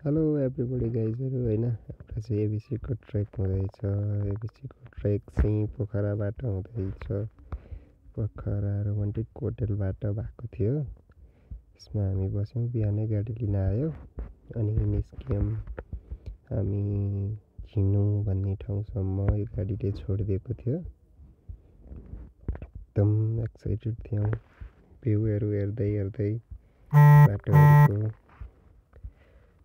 Hello everybody गाइजहरू होइन एउटा चाहिँ एबिसीको ट्रेक हुँदैछ। एबिसीको ट्रेक चाहिँ पोखराबाट हुँदैछ। पोखरा रोमान्टिक होटेलबाट भएको थियो। यसमा हामी बस्यौँ, बिहानै गाडी लिन आयो अनि निस्क्यौँ हामी झिनु भन्ने ठाउँसम्म। यो गाडीले छोडिदिएको थियो। एकदम एक्साइटेड थियौँ भ्यूहरू हेर्दै हेर्दै बाटोहरूको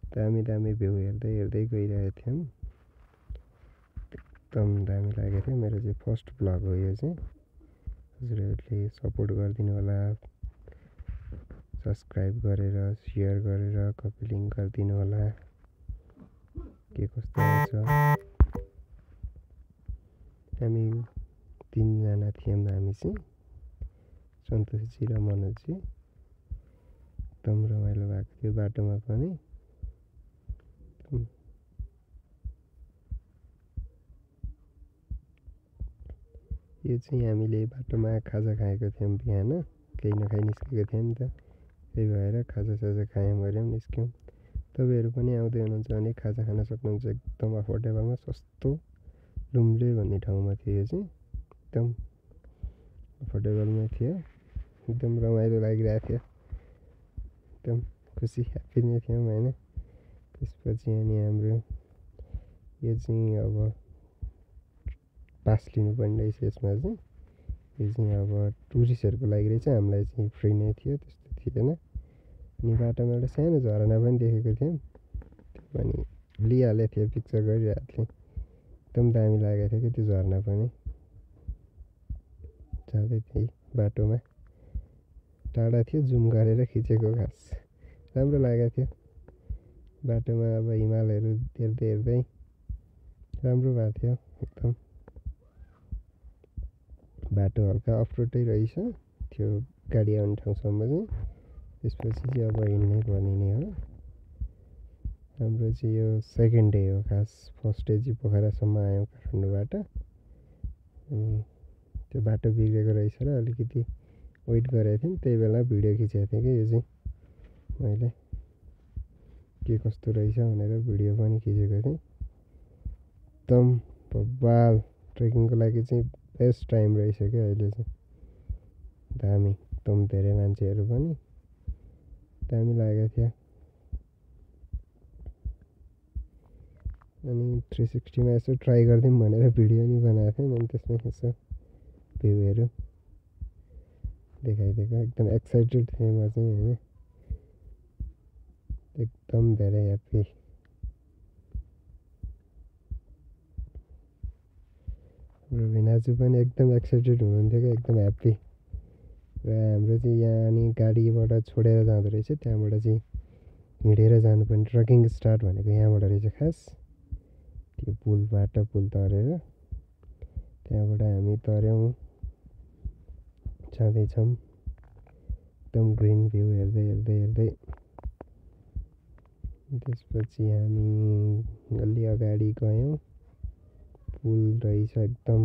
दामी दामी भ्यू हेर्दै हेर्दै गइरहेको थियौँ। एकदम दामी लागेको थियो। मेरो चाहिँ फर्स्ट भ्लग हो यो चाहिँ। हजुरहरूले सपोर्ट गरिदिनु होला, सब्सक्राइब गरेर सेयर गरेर कपी लिङ्क गरिदिनु होला। के कस्तो हुन्छ। हामी 3 जना थियौँ। हामी चाहिँ सन्तोषजी र मनोजजी। एकदम रमाइलो भएको थियो बाटोमा पनि। यो चाहिँ हामीले बाटोमा खाजा खाएको थियौँ बिहान। केही नखाइ निस्केको थियौँ नि त, त्यही भएर खाजासाजा खायौँ गऱ्यौँ निस्क्यौँ। तपाईँहरू पनि आउँदै हुनुहुन्छ भने खाजा खान सक्नुहुन्छ। एकदम अफोर्डेबलमा सस्तो लुम्ले भन्ने ठाउँमा थियो यो चाहिँ। एकदम अफोर्डेबलमै थियो। एकदम रमाइलो लागिरहेको थियो। एकदम खुसी ह्याप्पी नै थियौँ होइन। त्यसपछि अनि हाम्रो यो चाहिँ अब पास लिनुपर्ने रहेछ यसमा चाहिँ। यो चाहिँ अब टुरिस्टहरूको लागि रहेछ, हामीलाई चाहिँ फ्री नै थियो, त्यस्तो थिएन। अनि बाटोमा एउटा सानो झरना पनि देखेको थियौँ। त्यो पनि लिइहालेको थियो, पिक्चर गरिरहेको थिएँ। एकदम दामी लागेको थियो कि त्यो झरना पनि। जाँदै थिएँ बाटोमा, टाढा थियो, जुम गरेर खिचेको। खास राम्रो लागेको थियो बाटोमा। अब हिमालहरू हेर्दै हेर्दै राम्रो भएको थियो एकदम। बाटो हल्का अफरोडै रहेछ त्यो गाडी आउने ठाउँसम्म चाहिँ। त्यसपछि चाहिँ अब हिँड्नै पर्ने नै हो। हाम्रो चाहिँ यो सेकेन्ड डे हो खास। फर्स्ट डे चाहिँ पोखरासम्म आयौँ काठमाडौँबाट। अनि त्यो बाटो बिग्रेको रहेछ र अलिकति वेट गरेको थियौँ, त्यही बेला भिडियो खिचेको थिएँ कि यो चाहिँ मैले के कस्तो रहेछ भनेर भिडियो पनि खिचेको थिएँ। एकदम बब्बाल ट्रेकिङको लागि चाहिँ बेस्ट टाइम रहेछ क्या अहिले चाहिँ। दामी, एकदम धेरै मान्छेहरू पनि दामी लागेको थियो। अनि 360मा यसो ट्राई गरिदिउँ भनेर भिडियो नि बनाएको थिएँ मैले। त्यसमै यसो भ्यूहरू देखाइदिएको। एकदम एक्साइटेड थिएँ म चाहिँ होइन। एकदम धेरै ह्याप्पी। हाम्रो भिनाजु पनि एकदम एक्साइटेड हुनुहुन्थ्यो क्या, एकदम ह्याप्पी। र हाम्रो चाहिँ यहाँ अनि गाडीबाट छोडेर जाँदो रहेछ, त्यहाँबाट चाहिँ हिँडेर जानुपर्ने। ट्रेकिङ स्टार्ट भनेको यहाँबाट रहेछ खास। त्यो पुल तरेर त्यहाँबाट हामी तर्यौँ, जाँदैछौँ एकदम ग्रिन भ्यू हेर्दै हेर्दै हेर्दै। त्यसपछि हामी अलि अगाडि गयौँ। पुल रहेछ एकदम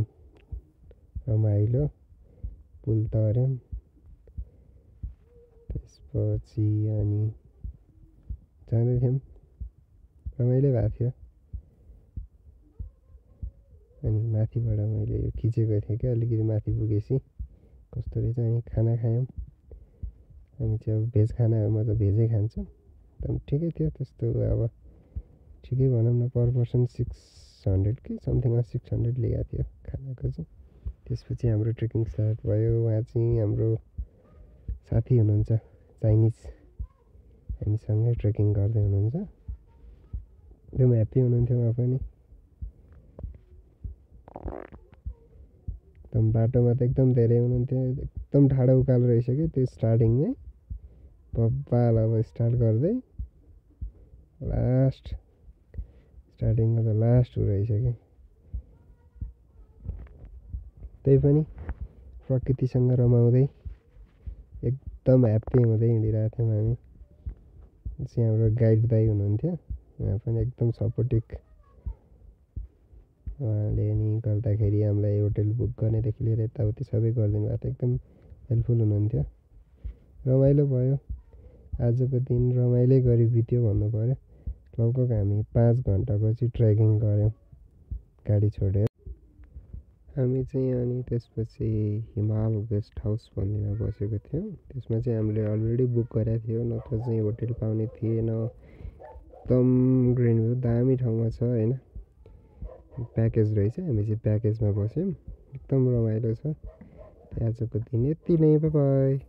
रमाइलो। पुल तर्यौँ। त्यसपछि अनि जाँदै थियौँ, रमाइलो भएको थियो। अनि माथिबाट मैले यो खिचेको थिएँ क्या, अलिकति माथि पुगेपछि कस्तो रहेछ। अनि खाना खायौँ। हामी चाहिँ अब भेज खानाहरूमा त भेजै खान्छौँ। एकदम ठिकै थियो त्यस्तो। अब ठिकै भनौँ न, पर पर्सन 600 कि समथिङ 600 लिएको थियो खानाको चाहिँ। त्यसपछि हाम्रो ट्रेकिङ स्टार्ट भयो। उहाँ चाहिँ हाम्रो साथी हुनुहुन्छ चाइनिज, हामीसँगै ट्रेकिङ गर्दै हुनुहुन्छ। एकदम ह्याप्पी हुनुहुन्थ्यो उहाँ पनि। एकदम बाटोमा त एकदम धेरै हुनुहुन्थ्यो। एकदम ठाडो उकालो रहेछ कि त्यो स्टार्टिङमै बब्बाल। अब स्टार्ट गर्दै लास्ट, स्टार्टिङमा त लास्ट रहेछ कि। त्यही पनि प्रकृतिसँग रमाउँदै एकदम ह्याप्पी हुँदै हिँडिरहेको थियौँ हामी। चाहिँ हाम्रो गाइड दाइ हुनुहुन्थ्यो, उहाँ पनि एकदम सपोर्टिभ। उहाँले नि गर्दाखेरि हामीलाई होटेल बुक गर्नेदेखि लिएर यताउति सबै गरिदिनु भएको थियो। एकदम हेल्पफुल हुनुहुन्थ्यो। रमाइलो भयो। आजको दिन रमाइलै गरी बित्यो भन्नु पऱ्यो। लगभग हामी 5 घन्टाको चाहिँ ट्रेकिङ गऱ्यौँ गाडी छोडेर। हामी चाहिँ अनि त्यसपछि हिमाल गेस्ट हाउस भन्नेमा बसेको थियौँ। त्यसमा चाहिँ हामीले अलरेडी बुक गरेको थियो, नत्र चाहिँ होटेल पाउने थिएन। एकदम ग्रिन भ्यू दामी ठाउँमा छ होइन, प्याकेज रहेछ। हामी चाहिँ प्याकेजमा बस्यौँ, एकदम रमाइलो छ। आजको दिन यति नै, बाइ बाइ।